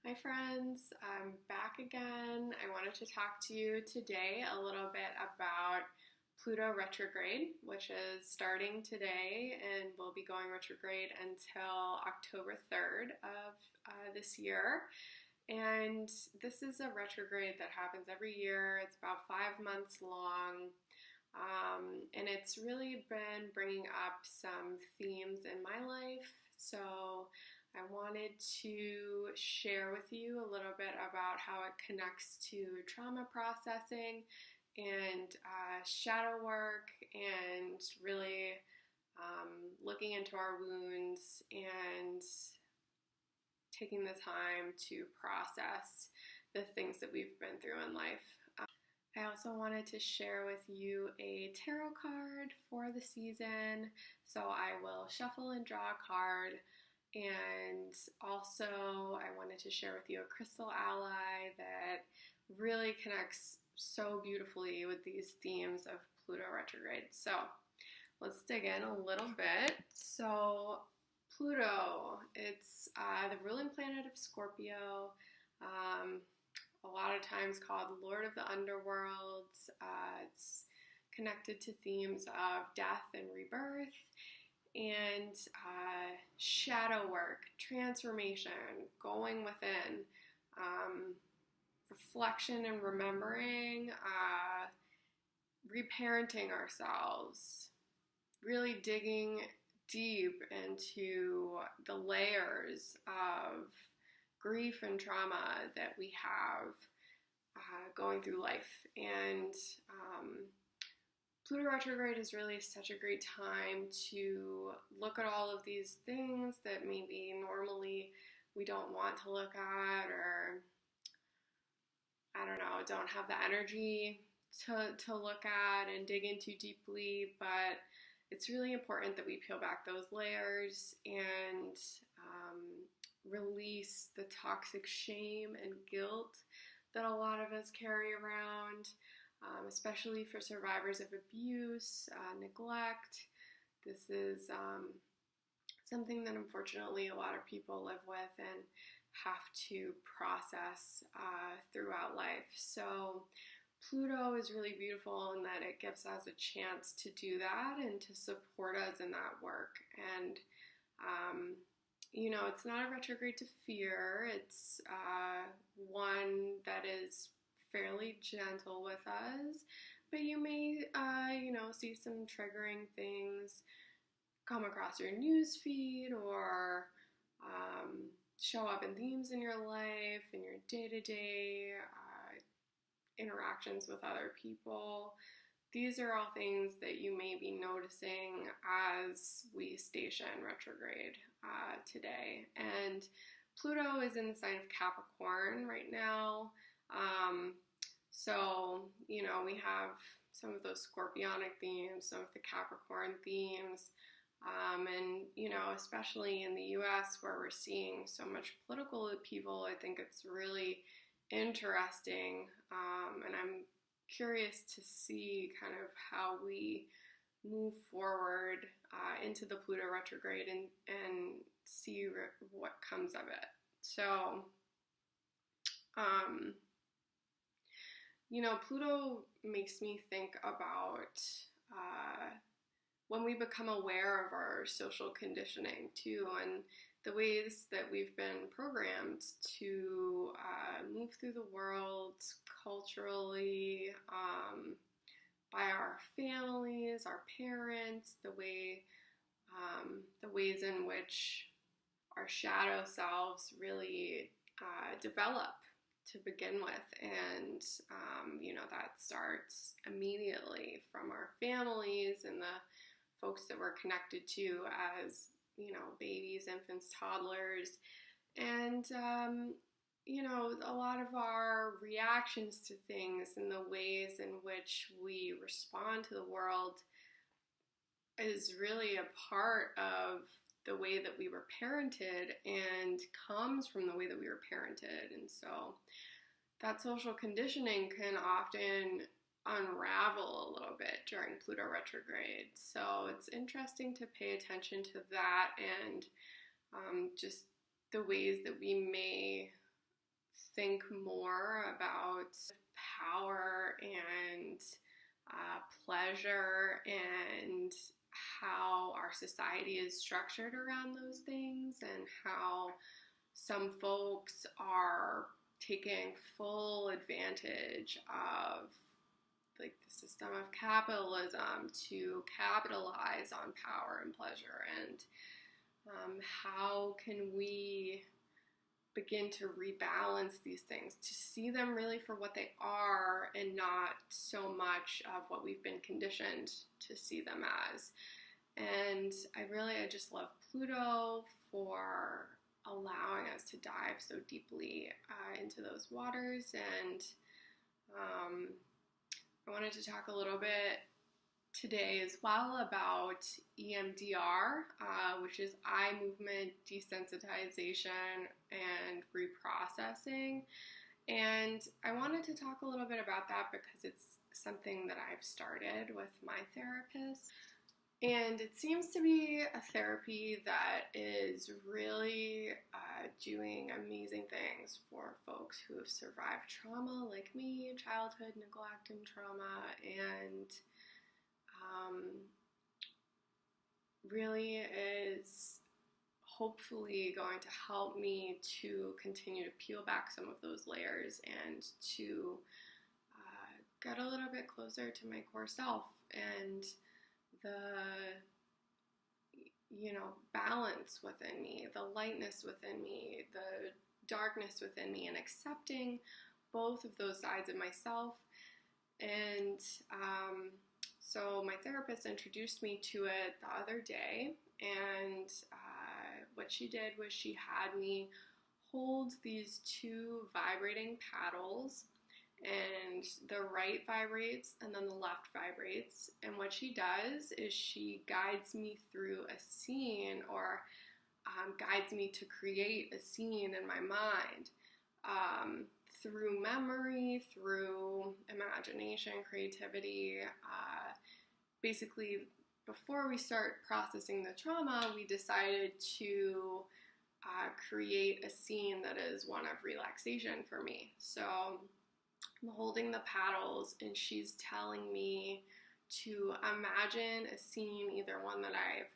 Hi friends, I'm back again. I wanted to talk to you today a little bit about Pluto Retrograde, which is starting today and will be going retrograde until October 3rd of this year. And this is a retrograde that happens every year. It's about 5 months long. And it's really been bringing up some themes in my life. So I wanted to share with you a little bit about how it connects to trauma processing and shadow work, and really looking into our wounds and taking the time to process the things that we've been through in life. I also wanted to share with you a tarot card for the season. So I will shuffle and draw a card. And also, I wanted to share with you a crystal ally that really connects so beautifully with these themes of Pluto retrograde. So let's dig in a little bit. So Pluto, it's the ruling planet of Scorpio, a lot of times called Lord of the Underworld. It's connected to themes of death and rebirth, and shadow work, transformation, going within, reflection and remembering, reparenting ourselves, really digging deep into the layers of grief and trauma that we have going through life. And Pluto retrograde is really such a great time to look at all of these things that maybe normally we don't want to look at, or I don't know, don't have the energy to look at and dig into deeply. But it's really important that we peel back those layers and release the toxic shame and guilt that a lot of us carry around. Especially for survivors of abuse, neglect. This is something that unfortunately a lot of people live with and have to process throughout life. So Pluto is really beautiful in that it gives us a chance to do that and to support us in that work. And it's not a retrograde to fear. It's one that is fairly gentle with us, but you may, see some triggering things come across your news feed, or show up in themes in your life, in your day-to-day interactions with other people. These are all things that you may be noticing as we station retrograde today. And Pluto is in the sign of Capricorn right now. So, we have some of those Scorpionic themes, some of the Capricorn themes, and, especially in the U.S. where we're seeing so much political upheaval, I think it's really interesting, and I'm curious to see kind of how we move forward into the Pluto retrograde and see what comes of it. So, Pluto makes me think about when we become aware of our social conditioning too, and the ways that we've been programmed to move through the world culturally, by our families, our parents, the ways in which our shadow selves really develop to begin with. And that starts immediately from our families and the folks that we're connected to as babies, infants, toddlers. And a lot of our reactions to things and the ways in which we respond to the world is really a part of the way that we were parented and comes from the way that we were parented. And so that social conditioning can often unravel a little bit during Pluto retrograde. So it's interesting to pay attention to that and just the ways that we may think more about power and pleasure and how our society is structured around those things, and how some folks are taking full advantage of like the system of capitalism to capitalize on power and pleasure, and how can we begin to rebalance these things, to see them really for what they are and not so much of what we've been conditioned to see them as. And I just love Pluto for allowing us to dive so deeply into those waters. And I wanted to talk a little bit today as well about EMDR, which is eye movement desensitization and reprocessing. And I wanted to talk a little bit about that because it's something that I've started with my therapist. And it seems to be a therapy that is really doing amazing things for folks who have survived trauma like me, childhood neglect and trauma, and really is hopefully going to help me to continue to peel back some of those layers and to get a little bit closer to my core self and the balance within me, the lightness within me, the darkness within me, and accepting both of those sides of myself. And so my therapist introduced me to it the other day, and what she did was she had me hold these two vibrating paddles, and the right vibrates and then the left vibrates. And what she does is she guides me through a scene, or guides me to create a scene in my mind, through memory, through imagination, creativity. Basically, before we start processing the trauma, we decided to create a scene that is one of relaxation for me. So I'm holding the paddles, and she's telling me to imagine a scene, either one that I've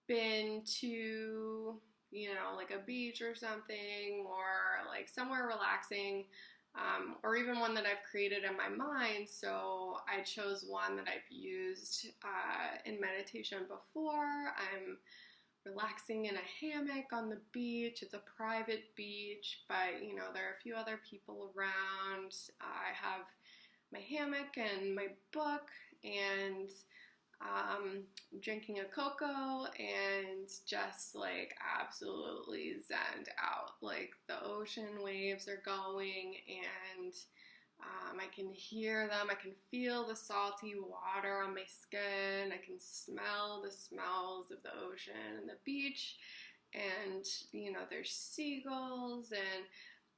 been to, like a beach or something, or like somewhere relaxing, or even one that I've created in my mind. So I chose one that I've used in meditation before. I'm relaxing in a hammock on the beach. It's a private beach, but there are a few other people around. I have my hammock and my book, and drinking a cocoa, and just like absolutely zened out. Like the ocean waves are going, and I can hear them. I can feel the salty water on my skin. I can smell the smells of the ocean and the beach, and there's seagulls, and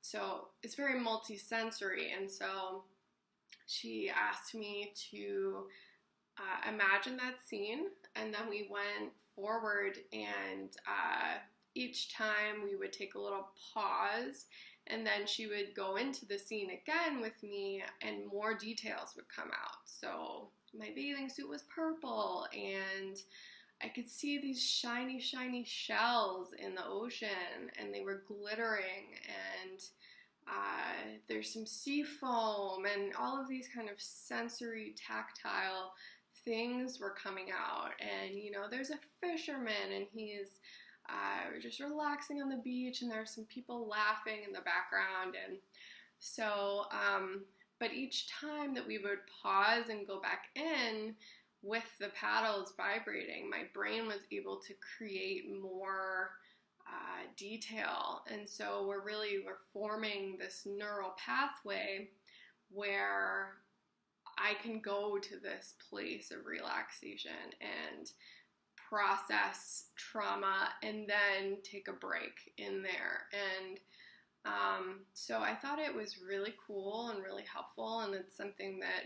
so it's very multi-sensory. And so she asked me to imagine that scene, and then we went forward, and each time we would take a little pause, and then she would go into the scene again with me, and more details would come out. So my bathing suit was purple, and I could see these shiny, shiny shells in the ocean, and they were glittering, and there's some sea foam, and all of these kind of sensory, tactile things were coming out. And there's a fisherman, and he's just relaxing on the beach, and there's some people laughing in the background. And so but each time that we would pause and go back in with the paddles vibrating, my brain was able to create more detail. And so we're forming this neural pathway where I can go to this place of relaxation and process trauma, and then take a break in there. And so I thought it was really cool and really helpful, and it's something that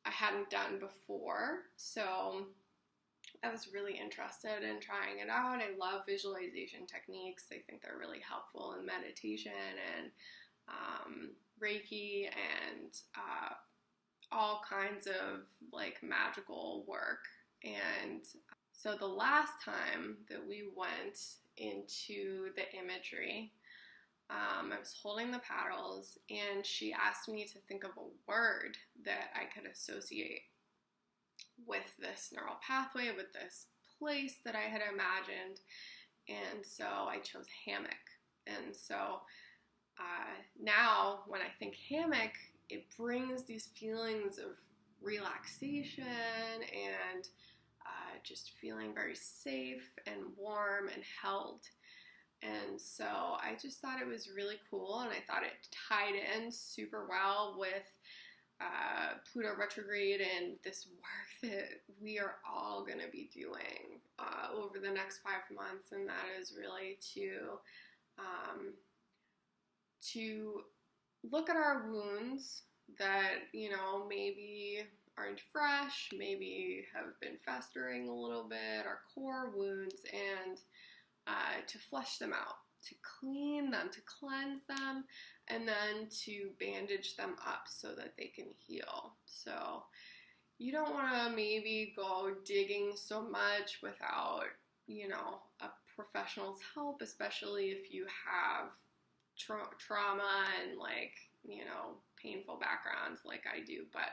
I hadn't done before. So I was really interested in trying it out. I love visualization techniques. I think they're really helpful in meditation, and Reiki and all kinds of like magical work. And so the last time that we went into the imagery, I was holding the paddles and she asked me to think of a word that I could associate with this neural pathway, with this place that I had imagined. And so I chose hammock. And so now when I think hammock, it brings these feelings of relaxation and just feeling very safe and warm and held. And so I just thought it was really cool, and I thought it tied in super well with Pluto Retrograde and this work that we are all going to be doing over the next 5 months, and that is really to look at our wounds that, you know, maybe aren't fresh, maybe have been festering a little bit, our core wounds, and to flush them out, to clean them, to cleanse them, and then to bandage them up so that they can heal. So you don't want to maybe go digging so much without, you know, a professional's help, especially if you have trauma and, like, you know, painful backgrounds like I do. But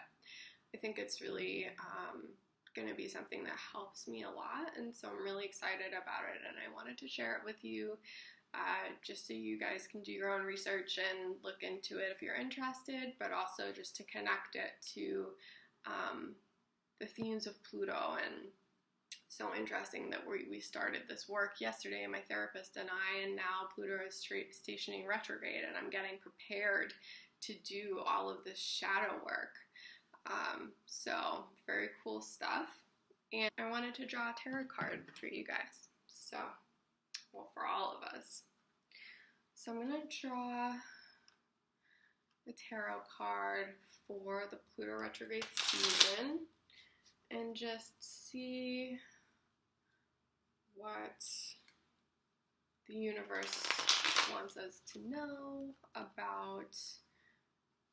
I think it's really going to be something that helps me a lot, and so I'm really excited about it, and I wanted to share it with you just so you guys can do your own research and look into it if you're interested, but also just to connect it to the themes of Pluto. And so interesting that we started this work yesterday, my therapist and I, and now Pluto is stationing retrograde, and I'm getting prepared to do all of this shadow work. So very cool stuff. And I wanted to draw a tarot card for you guys. So, well, for all of us. So I'm going to draw the tarot card for the Pluto retrograde season and just see what the universe wants us to know about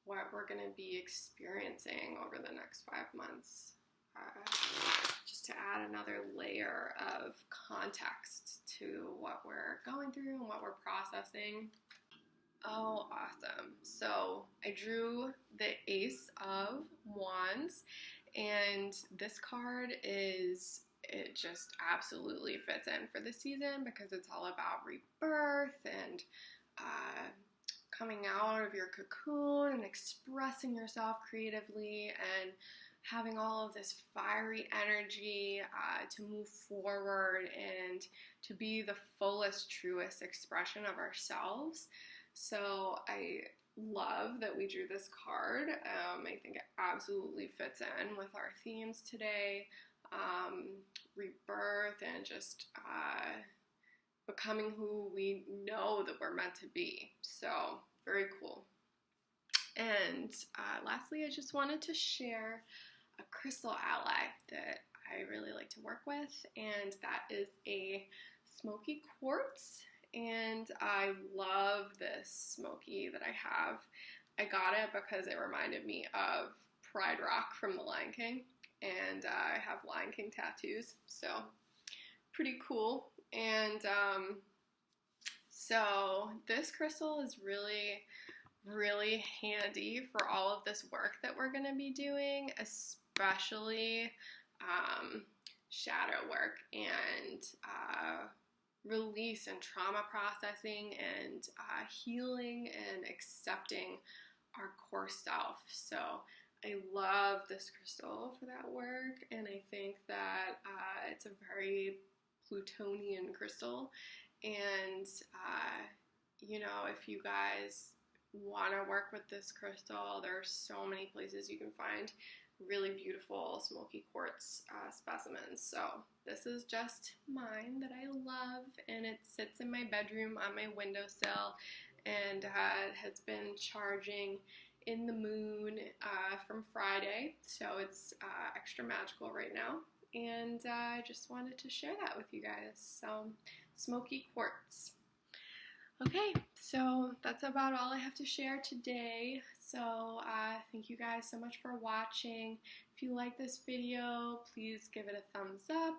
what we're going to be experiencing over the next 5 months, just to add another layer of context to what we're going through and what we're processing. Oh, awesome. So I drew the Ace of Wands, and this card it just absolutely fits in for the season because it's all about rebirth and coming out of your cocoon and expressing yourself creatively and having all of this fiery energy to move forward and to be the fullest, truest expression of ourselves. So I love that we drew this card. I think it absolutely fits in with our themes today, rebirth and just becoming who we know that we're meant to be. So very cool. And lastly, I just wanted to share a crystal ally that I really like to work with, and that is a smoky quartz. And I love this smoky that I have. I got it because it reminded me of Pride Rock from The Lion King, and I have Lion King tattoos, so pretty cool. And so this crystal is really, really handy for all of this work that we're going to be doing, especially shadow work and release and trauma processing and healing and accepting our core self. So I love this crystal for that work, and I think that it's a very Plutonian crystal. And you know, if you guys want to work with this crystal, there are so many places you can find really beautiful smoky quartz specimens. So this is just mine that I love, and it sits in my bedroom on my windowsill, and has been charging in the moon from Friday, so it's extra magical right now, and I just wanted to share that with you guys. So smoky quartz. Okay, so that's about all I have to share today. So thank you guys so much for watching. If you like this video, please give it a thumbs up,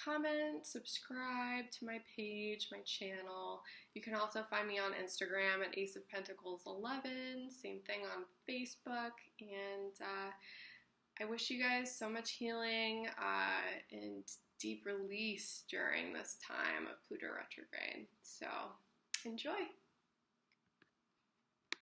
comment, subscribe to my page, my channel. You can also find me on Instagram at Ace of Pentacles 11, same thing on Facebook, and I wish you guys so much healing and deep release during this time of Pluto retrograde. So enjoy.